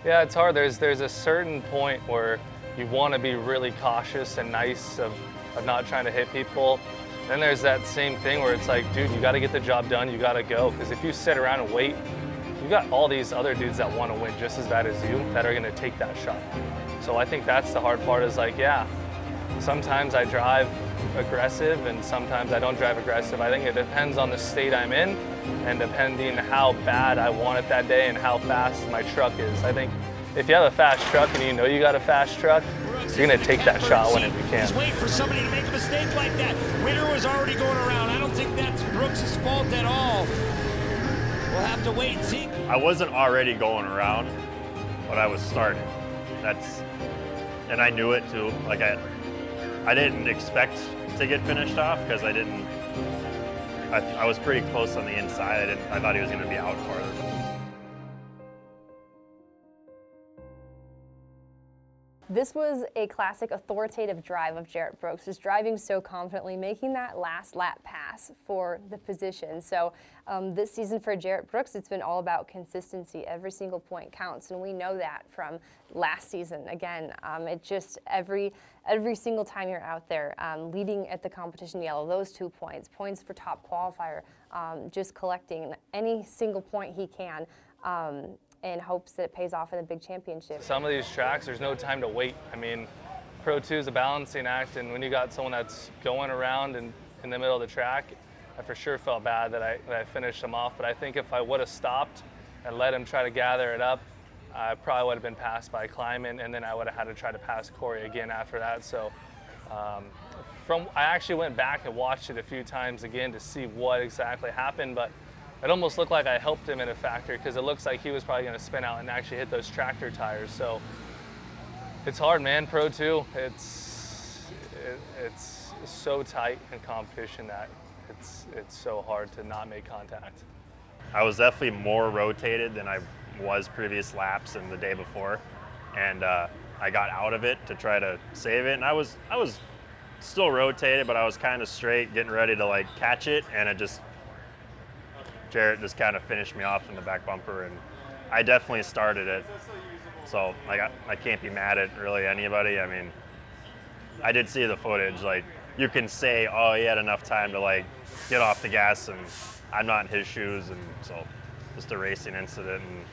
Yeah, it's hard. There's a certain point where you want to be really cautious and nice of not trying to hit people. Then there's that same thing where it's like, dude, you got to get the job done. You got to go. Because if you sit around and wait, you got all these other dudes that want to win just as bad as you that are going to take that shot. So I think that's the hard part is like, yeah, sometimes I drive aggressive and sometimes I don't drive aggressive. I think it depends on the state I'm in and depending how bad I want it that day and how fast my truck is. I think if you have a fast truck and you know you got a fast truck, you're going to take that shot whenever you can. Just wait for somebody to make a mistake like that. Winner was already going around. I don't think that's Brooks' fault at all. We'll have to wait and see. I wasn't already going around, but I was starting. And I knew it too. Like I didn't expect to get finished off because I was pretty close on the inside. I thought he was going to be out farther. This was a classic authoritative drive of Jerett Brooks, just driving so confidently, making that last lap pass for the position. So this season for Jerett Brooks, it's been all about consistency. Every single point counts, and we know that from last season. Again, it just every single time you're out there leading at the competition yellow, those 2 points, points for top qualifier, just collecting any single point he can. In hopes that it pays off in the big championship. Some of these tracks, there's no time to wait. I mean, Pro 2 is a balancing act, and when you got someone that's going around in the middle of the track, I for sure felt bad that I finished him off. But I think if I would have stopped and let him try to gather it up, I probably would have been passed by Kleiman, and then I would have had to try to pass Cory again after that. So I actually went back and watched it a few times again to see what exactly happened, but it almost looked like I helped him in a factor because it looks like he was probably going to spin out and actually hit those tractor tires. So it's hard, man. Pro 2, it's so tight in competition that it's so hard to not make contact. I was definitely more rotated than I was previous laps and the day before, and I got out of it to try to save it. And I was still rotated, but I was kind of straight, getting ready to like catch it, and Jerett just kind of finished me off in the back bumper, and I definitely started it. So I can't be mad at really anybody. I mean, I did see the footage. Like, you can say, oh, he had enough time to like get off the gas, and I'm not in his shoes, and so just a racing incident. And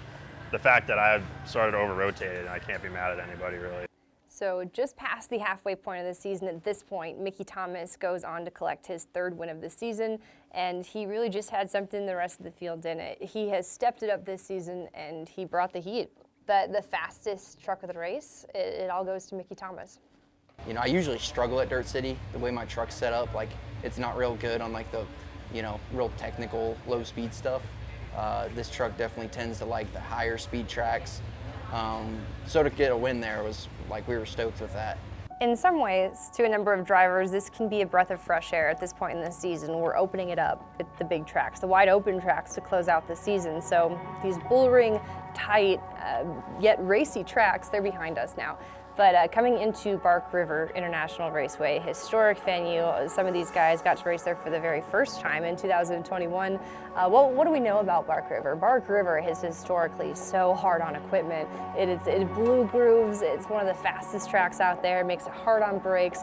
the fact that I started over-rotated, I can't be mad at anybody really. So just past the halfway point of the season at this point, Mickey Thomas goes on to collect his 3rd win of the season, and he really just had something the rest of the field didn't. He has stepped it up this season, and he brought the heat. The fastest truck of the race, it all goes to Mickey Thomas. You know, I usually struggle at Dirt City, the way my truck's set up. Like, it's not real good on like the, real technical, low speed stuff. This truck definitely tends to like the higher speed tracks. So to get a win there was like, we were stoked with that. In some ways, to a number of drivers, this can be a breath of fresh air at this point in the season. We're opening it up at the big tracks, the wide open tracks to close out the season. So these bullring, tight, yet racy tracks, they're behind us now. But coming into Bark River International Raceway, historic venue, some of these guys got to race there for the very first time in 2021. What do we know about Bark River? Bark River is historically so hard on equipment. It blue grooves, it's one of the fastest tracks out there, it makes it hard on brakes,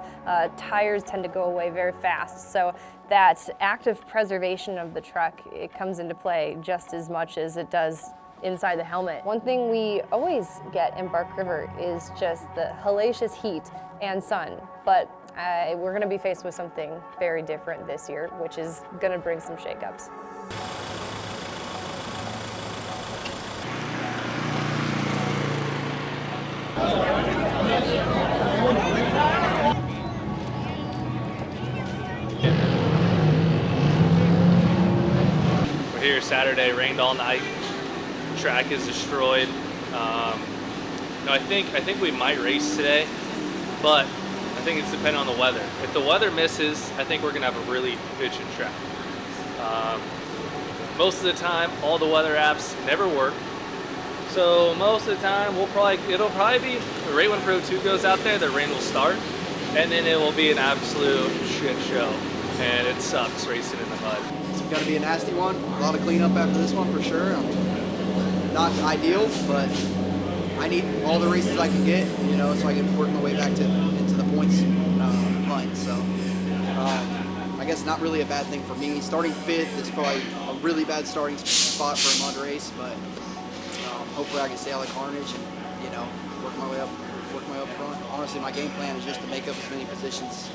tires tend to go away very fast. So that active preservation of the truck, it comes into play just as much as it does inside the helmet. One thing we always get in Bark River is just the hellacious heat and sun, but we're going to be faced with something very different this year, which is going to bring some shakeups. We're here Saturday, rained all night. Track is destroyed. I think we might race today, but I think it's dependent on the weather. If the weather misses, I think we're gonna have a really bitchin' track. Most of the time, all the weather apps never work. So most of the time, it'll probably be right when Pro 2 goes out there, the rain will start, and then it will be an absolute shit show, and it sucks racing in the mud. It's gonna be a nasty one. A lot of cleanup after this one for sure. Not ideal, but I need all the races I can get, you know, so I can work my way back into the points hunt. So I guess not really a bad thing for me. Starting 5th is probably a really bad starting spot for a mud race, but hopefully I can stay out of the carnage and, you know, work my way up front. Honestly, my game plan is just to make up as many positions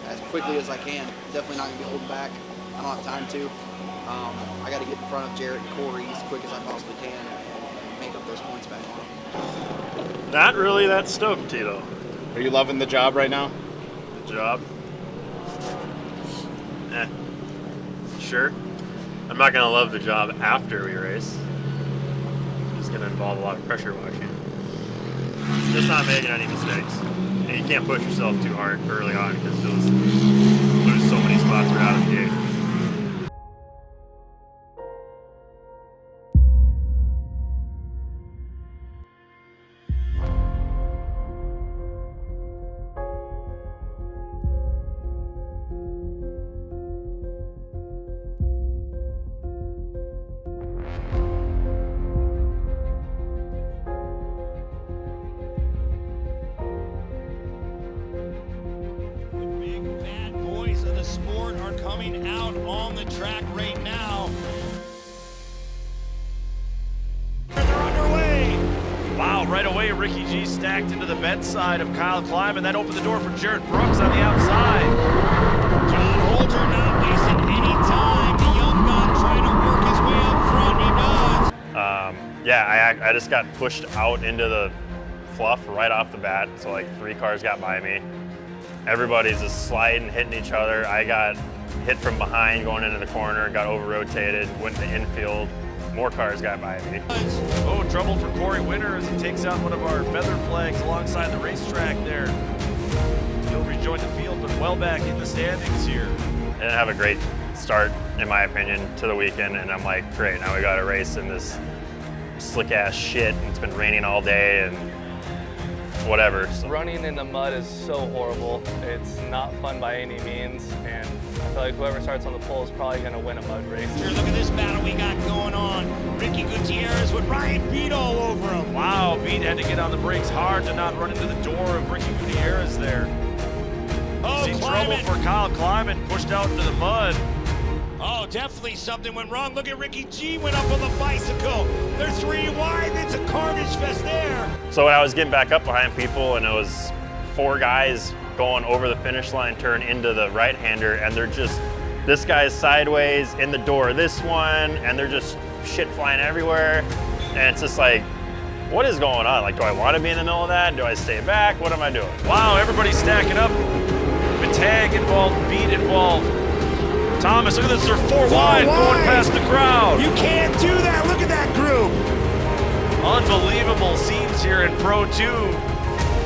as quickly as I can. Definitely not going to be holding back. I don't have time to. I got to get in front of Jerett and Cory as quick as I possibly can and make up those points back on them. Not really that stoked, Tito. Are you loving the job right now? The job? Sure. I'm not going to love the job after we race. It's going to involve a lot of pressure washing. Just not making any mistakes. And you can't push yourself too hard early on because you'll lose so many spots right out of the gate. Sport are coming out on the track right now. They're underway. Wow, right away Ricky G stacked into the bed side of Kyle Klein, and that opened the door for Jerett Brooks on the outside. John Holter not wasting any time. The young gun trying to work his way up front. He does. Yeah, I just got pushed out into the fluff right off the bat, so like 3 cars got by me. Everybody's just sliding, hitting each other. I got hit from behind going into the corner, got over-rotated, went to infield. More cars got by me. Oh, trouble for Cory Winner as he takes out one of our feather flags alongside the racetrack there. He'll rejoin the field, but well back in the standings here. I didn't have a great start, in my opinion, to the weekend, and I'm like, great, now we got a race in this slick-ass shit, and it's been raining all day, and whatever. So. Running in the mud is so horrible. It's not fun by any means, and I feel like whoever starts on the pole is probably going to win a mud race. Here, look at this battle we got going on. Ricky Gutierrez with Ryan Beat all over him. Wow, Beat had to get on the brakes hard to not run into the door of Ricky Gutierrez there. Oh, see trouble for Kyle Kleiman, pushed out into the mud. Oh, definitely something went wrong. Look at Ricky G went up on the bicycle. They're 3 wide. It's a carnage fest there. So when I was getting back up behind people and it was 4 guys going over the finish line turn into the right-hander, and they're just, this guy's sideways in the door, this one, and they're just shit flying everywhere. And it's just like, what is going on? Like, do I want to be in the middle of that? Do I stay back? What am I doing? Wow, everybody's stacking up. Matag involved, Beat involved. Thomas, look at this, they're 4 wide going past the crowd. You can't do that, look at that group. Unbelievable scenes here in Pro 2.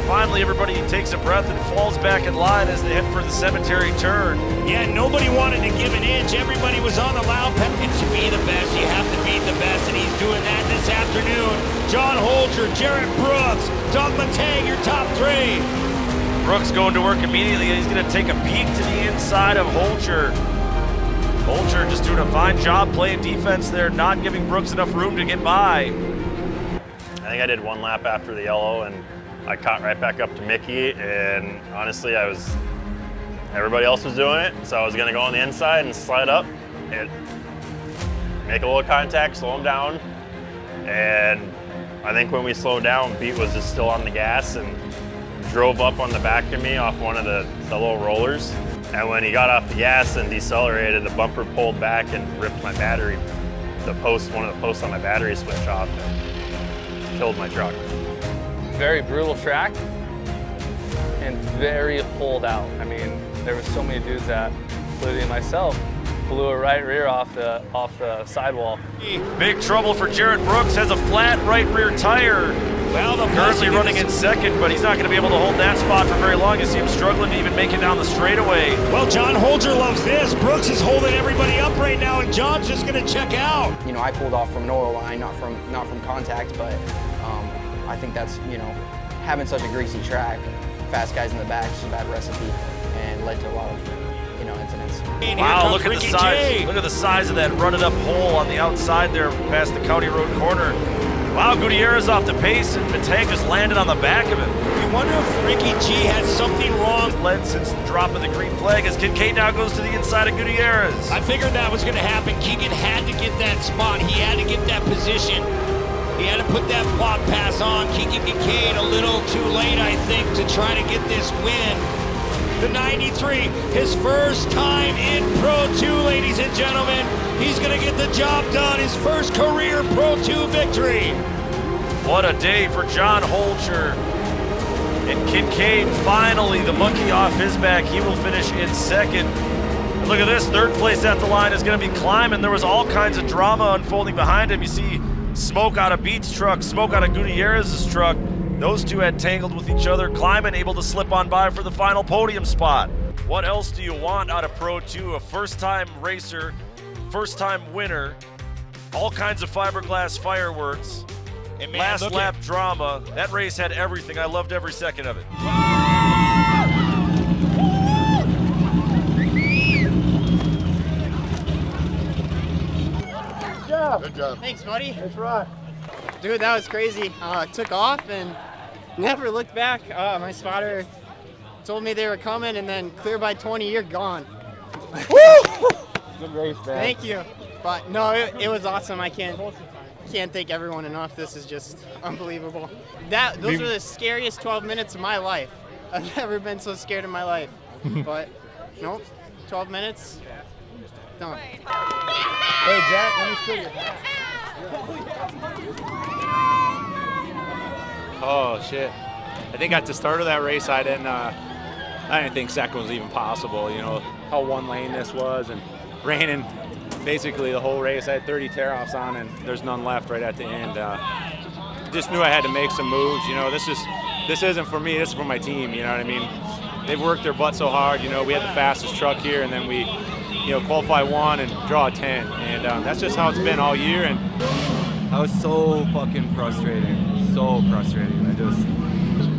Finally, everybody takes a breath and falls back in line as they head for the cemetery turn. Yeah, nobody wanted to give an inch. Everybody was on the loud pep. And to be the best, you have to beat the best, and he's doing that this afternoon. John Holter, Jerett Brooks, Doug Matang, your top 3. Brooks going to work immediately, and he's going to take a peek to the inside of Holter. Holter just doing a fine job playing defense there, not giving Brooks enough room to get by. I think I did 1 lap after the yellow, and I caught right back up to Mickey, and honestly, everybody else was doing it, so I was gonna go on the inside and slide up and make a little contact, slow him down, and I think when we slowed down, Beat was just still on the gas and drove up on the back of me off one of the little rollers. And when he got off the gas and decelerated, the bumper pulled back and ripped my battery, one of the posts on my battery switch off, and killed my truck. Very brutal track and very holed out. I mean, there were so many dudes that, including myself, blew a right rear off the sidewall. Big trouble for Jerett Brooks, has a flat right rear tire. Well, the currently running in second, but he's not going to be able to hold that spot for very long. You see him struggling to even make it down the straightaway. Well, John Holter loves this. Brooks is holding everybody up right now, and John's just going to check out. You know, I pulled off from an oil line, not from contact, but I think that's, you know, having such a greasy track, fast guys in the back, just a bad recipe, and led to a lot of, you know, incidents. Wow, look at the size. Look at the size of that rutted up hole on the outside there past the County Road corner. Wow, Gutierrez off the pace, and Matang just landed on the back of him. You wonder if Ricky G had something wrong. Led since the drop of the green flag as Kincaid now goes to the inside of Gutierrez. I figured that was going to happen. Keegan had to get that spot. He had to get that position. He had to put that block pass on. Keegan Kincaid a little too late, I think, to try to get this win. The 93, his first time in Pro 2, ladies and gentlemen. He's going to get the job done, his first career Pro 2 victory. What a day for John Holcher. And Kincaid, finally, the monkey off his back. He will finish in second. And look at this, third place at the line is going to be Kleiman. There was all kinds of drama unfolding behind him. You see smoke out of Beat's truck, smoke out of Gutierrez's truck. Those two had tangled with each other. Kleiman able to slip on by for the final podium spot. What else do you want out of Pro 2? A first-time racer, first-time winner, all kinds of fiberglass fireworks, And man, last look lap drama. That race had everything. I loved every second of it. Good job. Thanks, buddy. That's right. Dude, that was crazy. Took off and never looked back. My spotter told me they were coming, and then clear by 20, you're gone. Good race, man. Thank you. But no, it was awesome. I can't thank everyone enough. This is just unbelievable. Those were the scariest 12 minutes of my life. I've never been so scared in my life. But nope, 12 minutes, done. Hey, Jack, let me steal your hat. Oh shit! I think at the start of that race, I didn't think second was even possible. You know how one lane this was, and raining basically the whole race. I had 30 tear-offs on, and there's none left right at the end. Just knew I had to make some moves. You know, this isn't for me. This is for my team. You know what I mean? They've worked their butt so hard. You know, we had the fastest truck here, and then we, qualify 1 and draw a 10, and that's just how it's been all year. And that was so fucking frustrating. So frustrating.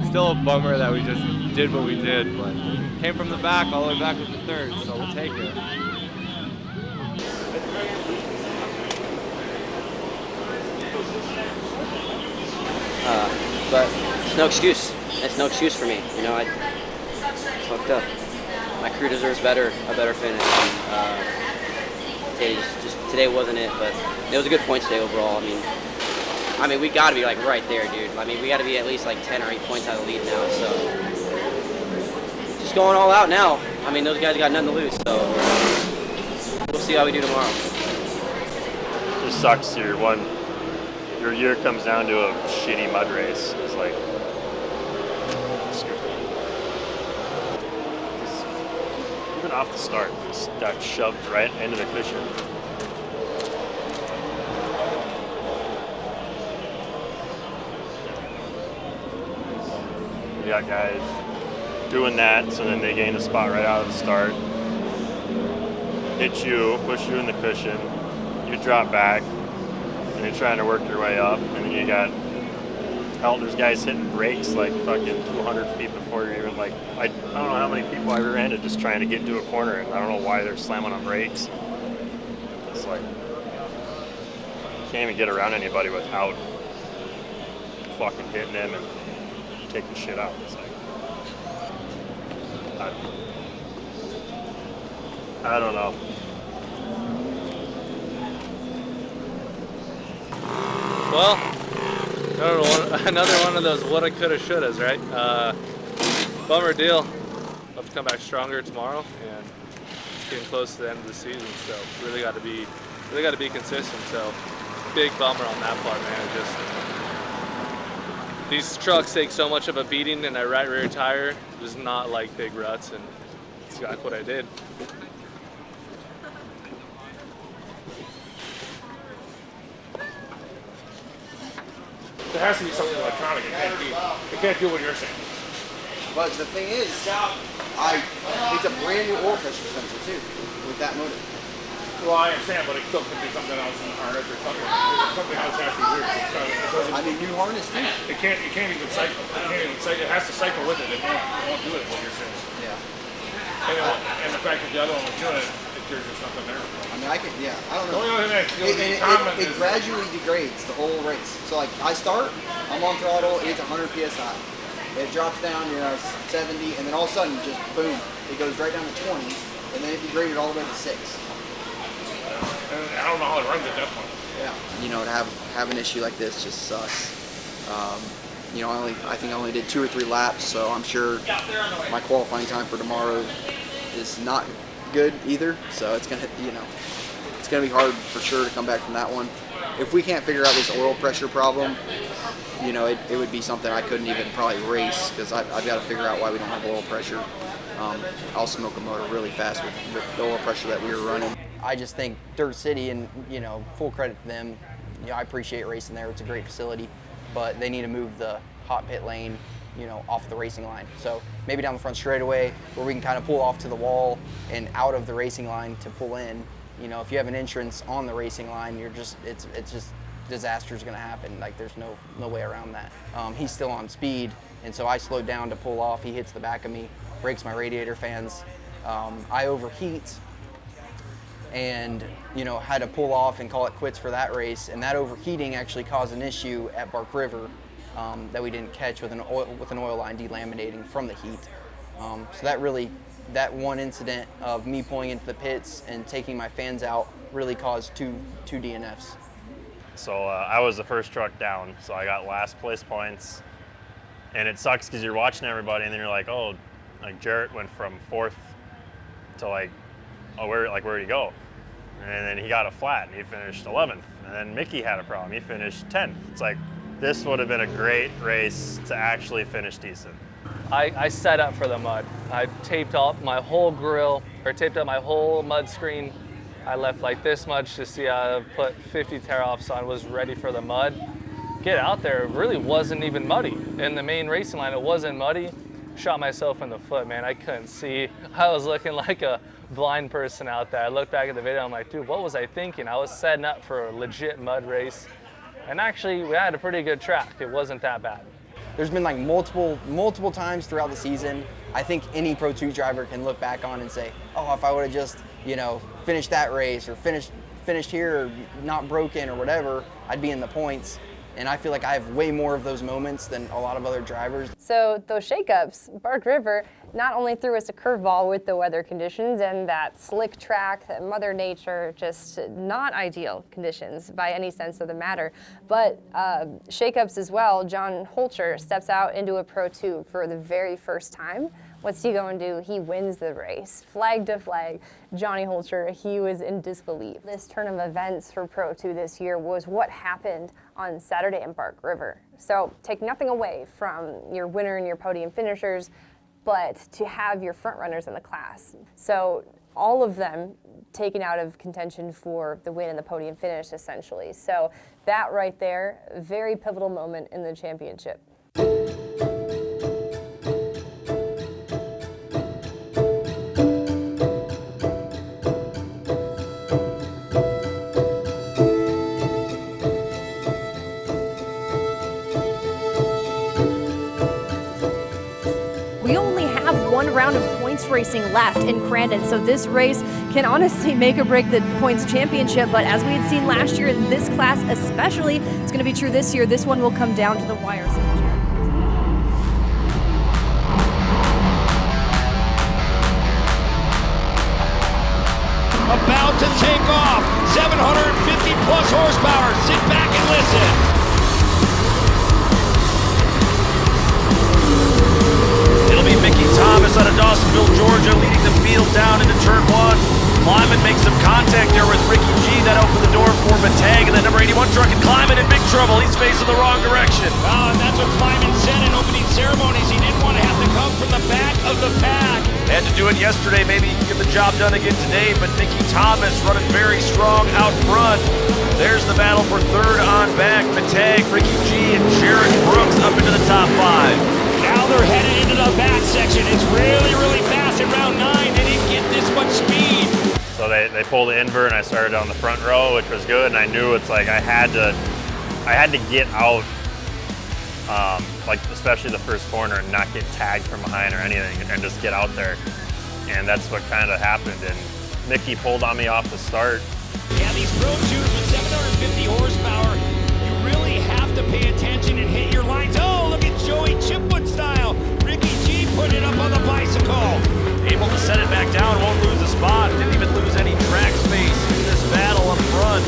Still a bummer that we just did what we did, but came from the back all the way back with the third, so we'll take it. But it's no excuse. It's no excuse for me. You know, I fucked up. My crew deserves a better finish. Today wasn't it, but it was a good points day overall. I mean, we got to be like right there, dude. I mean, we got to be at least like 10 or 8 points out of the lead now. So just going all out now. I mean, those guys got nothing to lose. So we'll see how we do tomorrow. It just sucks. Your year comes down to a shitty mud race. It's like stupid. Even off the start, just got shoved right into the cushion. You got guys doing that, so then they gain a spot right out of the start. Hit you, push you in the cushion, you drop back, and you're trying to work your way up, and then you got there's guys hitting brakes like fucking 200 feet before you're even like, I don't know how many people I rear-ended just trying to get into a corner, and I don't know why they're slamming on brakes. It's like, you can't even get around anybody without fucking hitting them and taking shit out. It's like, I don't know. Well, another one of those woulda, coulda, shouldas, right? Bummer deal. Have to come back stronger tomorrow, and it's getting close to the end of the season. So really got to be consistent. So big bummer on that part, man. These trucks take so much of a beating in that right rear tire. Just not like big ruts, and it's like what I did. There has to be something electronic. It can't do what you're saying. But the thing is, it's a brand new oil pressure sensor too, with that motor. Well, I understand, but it still could be something else in the harness or something. Something else has to be weird. New harness too. It can't even cycle. It has to cycle with it. It won't do it what you're saying. Yeah. And the fact that the other one was doing it, it there's just nothing there. I mean, I don't know. The only thing It gradually degrades the whole race. So like I start, I'm on throttle, it's 100 PSI. It drops down, 70, and then all of a sudden, just boom, it goes right down to 20, and then it degraded all the way to 6. And I don't know how it runs at that point. Yeah. To have an issue like this just sucks. I think I only did 2 or 3 laps, so I'm sure my qualifying time for tomorrow is not good either. So it's gonna be hard for sure to come back from that one. If we can't figure out this oil pressure problem, it would be something I couldn't even probably race, because I've got to figure out why we don't have oil pressure. I'll smoke a motor really fast with the oil pressure that we were running. I just think Dirt City, and full credit to them. I appreciate racing there. It's a great facility, but they need to move the hot pit lane, off the racing line. So maybe down the front straightaway where we can kind of pull off to the wall and out of the racing line to pull in. If you have an entrance on the racing line, it's just disaster's going to happen. Like there's no way around that. He's still on speed, and so I slowed down to pull off. He hits the back of me, breaks my radiator fans. I overheat and had to pull off and call it quits for that race. And that overheating actually caused an issue at Bark River that we didn't catch with an oil line delaminating from the heat. So that one incident of me pulling into the pits and taking my fans out really caused two DNFs. So I was the first truck down, so I got last place points. And it sucks because you're watching everybody and then you're like, oh, like Jerett went from 4th to where'd he go? And then he got a flat and he finished 11th. And then Mickey had a problem, he finished 10th. It's like, this would have been a great race to actually finish decent. I set up for the mud. I taped up my whole grill, or taped up my whole mud screen. I left like this much to see I put 50 tear-offs on, was ready for the mud. Get out there, it really wasn't even muddy. In the main racing line, it wasn't muddy. Shot myself in the foot, man. I couldn't see. I was looking like a blind person out there. I looked back at the video, I'm like, dude, what was I thinking? I was setting up for a legit mud race. And actually, we had a pretty good track. It wasn't that bad. There's been like multiple times throughout the season, I think any Pro 2 driver can look back on and say, oh, if I would have just, finished that race or finished here or not broken or whatever, I'd be in the points. And I feel like I have way more of those moments than a lot of other drivers. So those shakeups, Bark River not only threw us a curveball with the weather conditions and that slick track, that Mother Nature, just not ideal conditions by any sense of the matter, but shakeups as well. John Holcher steps out into a Pro 2 for the very first time. What's he going to do? He wins the race. Flag to flag, Johnny Holcher, he was in disbelief. This turn of events for Pro 2 this year was what happened on Saturday in Bark River. So take nothing away from your winner and your podium finishers, but to have your front runners in the class. So all of them taken out of contention for the win and the podium finish, essentially. So that right there, very pivotal moment in the championship. One round of points racing left in Crandon, so this race can honestly make or break the points championship. But as we had seen last year in this class especially, it's going to be true this year. This one will come down to the wire. About to take off, 750 plus horsepower. Sit back and listen. Mickey Thomas out of Dawsonville, Georgia, leading the field down into turn 1. Kleiman makes some contact there with Ricky G. That opened the door for Matag, and that number 81 truck, and Kleiman in big trouble. He's facing the wrong direction. And that's what Kleiman said in opening ceremonies. He didn't want to have to come from the back of the pack. Had to do it yesterday. Maybe he can get the job done again today, but Mickey Thomas running very strong out front. There's the battle for third on back. Matag, Ricky G, and Jerett Brooks up into the top 5. Now they're headed into the back section. It's really, really fast in round 9. They didn't get this much speed. So they pulled the invert and I started down the front row, which was good. And I knew it's like I had to get out, like especially the first corner, and not get tagged from behind or anything, and just get out there. And that's what kind of happened. And Mickey pulled on me off the start. Yeah, these Pro 2s with 750 horsepower, you really have to pay attention and hit your lines. Oh, look at Joey Chipwood style. Ricky G put it up on the bicycle. Able to set it back down, won't lose a spot. Didn't even lose any track space in this battle up front.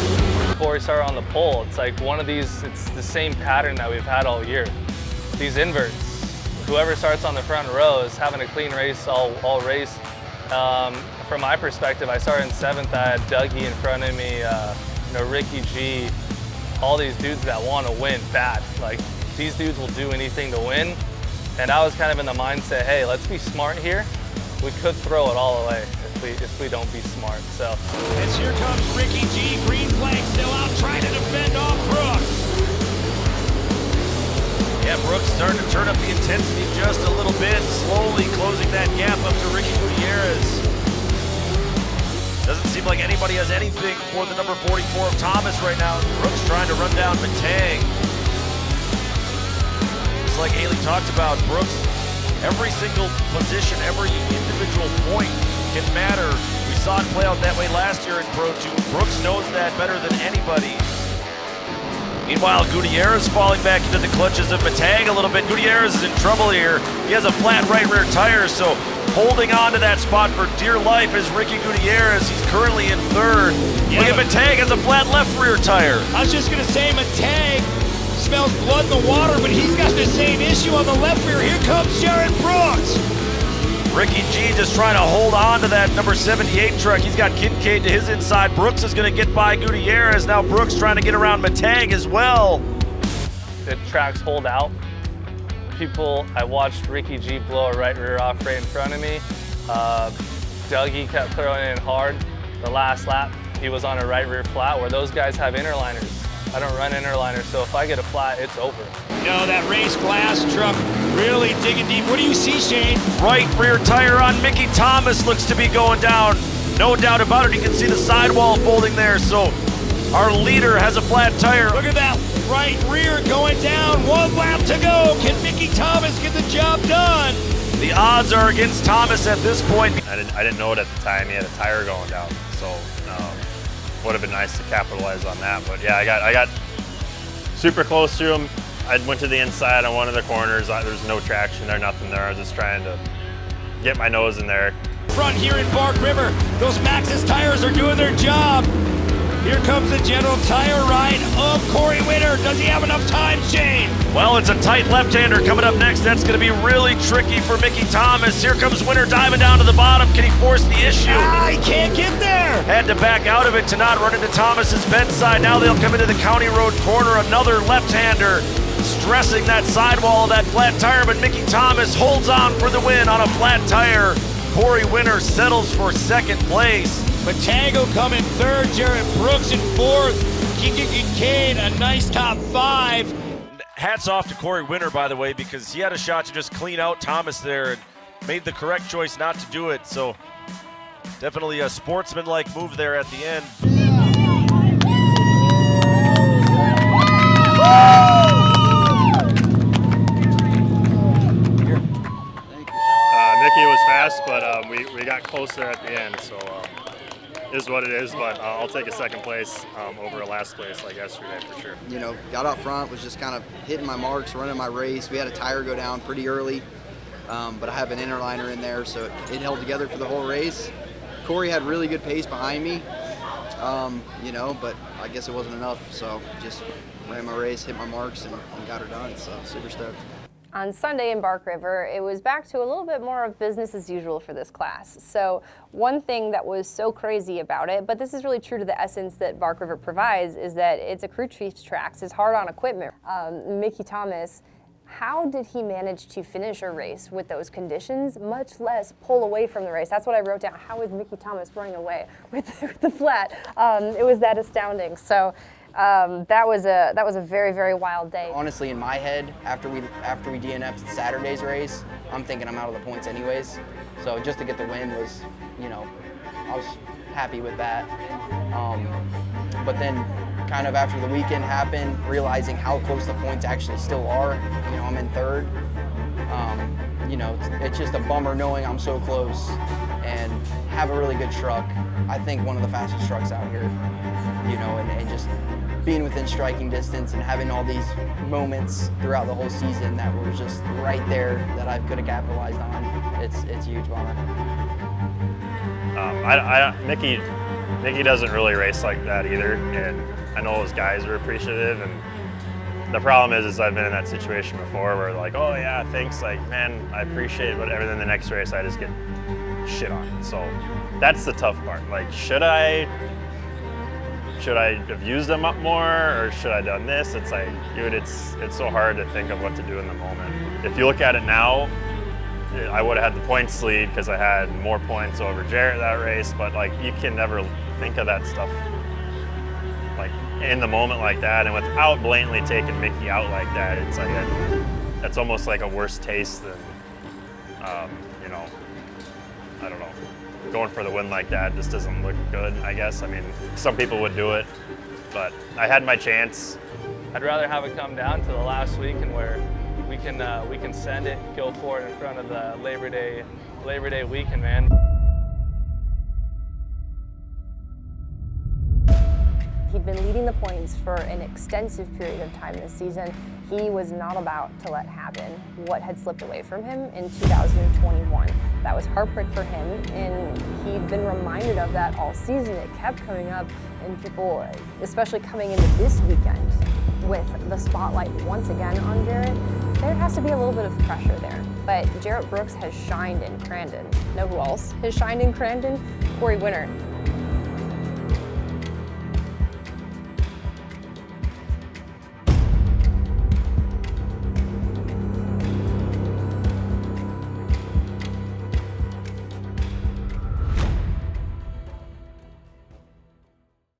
Before we start on the pole, it's like one of these, it's the same pattern that we've had all year. These inverts. Whoever starts on the front row is having a clean race all race. From my perspective, I started in 7th. I had Dougie in front of me, Ricky G, all these dudes that want to win bad. Like, these dudes will do anything to win. And I was kind of in the mindset, hey, let's be smart here. We could throw it all away if we don't be smart. So. As here comes Ricky G, green flag still out, trying to defend off Brooks. Yeah, Brooks starting to turn up the intensity just a little bit, slowly closing that gap up to Ricky Gutierrez. Doesn't seem like anybody has anything for the number 44 of Thomas right now. Brooks trying to run down Matang. Just like Haley talked about, Brooks, every single position, every individual point can matter. We saw it play out that way last year in Pro 2. Brooks knows that better than anybody. Meanwhile, Gutierrez falling back into the clutches of Matang a little bit. Gutierrez is in trouble here. He has a flat right rear tire, so holding on to that spot for dear life is Ricky Gutierrez. He's currently in 3rd. Yeah, look at Matang has a flat left rear tire. I was just going to say Matang smells blood in the water, but he's got the same issue on the left rear. Here comes Jerett Brooks. Ricky G just trying to hold on to that number 78 truck. He's got Kincaid to his inside. Brooks is going to get by Gutierrez. Now Brooks trying to get around Matang as well. The tracks hold out. I watched Ricky G blow a right rear off right in front of me. Dougie kept throwing it in hard. The last lap, he was on a right rear flat where those guys have interliners. I don't run interliners, so if I get a flat, it's over. That race glass truck really digging deep. What do you see, Shane? Right rear tire on Mickey Thomas looks to be going down. No doubt about it. You can see the sidewall folding there. So our leader has a flat tire. Look at that right rear going down. 1 lap to go. Can Mickey Thomas get the job done? The odds are against Thomas at this point. I didn't know it at the time. He had a tire going down, so would have been nice to capitalize on that. But yeah, I got super close to him. I went to the inside on one of the corners. There's no traction there, nothing there. I was just trying to get my nose in there. Front here in Bark River, those Maxxis tires are doing their job. Here comes the general tire ride of Cory Winner. Does he have enough time, Shane? Well, it's a tight left-hander coming up next. That's going to be really tricky for Mickey Thomas. Here comes Winner diving down to the bottom. Can he force the issue? He can't get there. Had to back out of it to not run into Thomas's bedside. Now they'll come into the County Road corner. Another left-hander stressing that sidewall of that flat tire, but Mickey Thomas holds on for the win on a flat tire. Cory Winner settles for 2nd place. Matango coming 3rd, Jerett Brooks in 4th, Kincaid a nice top 5. Hats off to Cory Winner, by the way, because he had a shot to just clean out Thomas there and made the correct choice not to do it. So definitely a sportsman-like move there at the end. Mickey was fast, but we got closer at the end, so is what it is, but I'll take a 2nd place over a last place like yesterday for sure. Got out front, was just kind of hitting my marks, running my race. We had a tire go down pretty early, but I have an interliner in there, so it held together for the whole race. Cory had really good pace behind me, but I guess it wasn't enough, so just ran my race, hit my marks, and got her done, so super stoked. On Sunday in Bark River, it was back to a little bit more of business as usual for this class. So one thing that was so crazy about it, but this is really true to the essence that Bark River provides, is that it's a crew chief's tracks. It's hard on equipment. Mickey Thomas, how did he manage to finish a race with those conditions, much less pull away from the race? That's what I wrote down. How is Mickey Thomas running away with the flat? It was that astounding. So. That was a very, very wild day. Honestly, in my head, after we DNF'd Saturday's race, I'm thinking I'm out of the points anyways. So just to get the win was, I was happy with that. But then kind of after the weekend happened, realizing how close the points actually still are, I'm in 3rd. you know, it's just a bummer knowing I'm so close and have a really good truck. I think one of the fastest trucks out here, you know, and just being within striking distance and having all these moments throughout the whole season that were just right there that I could have capitalized on. It's a huge bummer. Mickey doesn't really race like that either, and I know his guys are appreciative. And the problem is I've been in that situation before where like, oh yeah, thanks, like man, I appreciate it, but then the next race I just get shit on. So that's the tough part. Like, should I have used them up more, or should I have done this? It's like, dude, it's so hard to think of what to do in the moment. If you look at it now, I would have had the points lead because I had more points over Jerett that race, but like, you can never think of that stuff like in the moment like that, and without blatantly taking Mickey out like that, it's like that's almost like a worse taste than, you know, I don't know. Going for the win like that just doesn't look good, I guess. I mean, some people would do it, but I had my chance. I'd rather have it come down to the last week and where we can send it, go for it in front of the Labor Day weekend, man. He'd been leading the points for an extensive period of time this season. He was not about to let happen what had slipped away from him in 2021. That was heartbreak for him, and he'd been reminded of that all season. It kept coming up, and people, especially coming into this weekend with the spotlight once again on Jerett, there has to be a little bit of pressure there. But Jerett Brooks has shined in Crandon. Know who else has shined in Crandon? Cory Winner.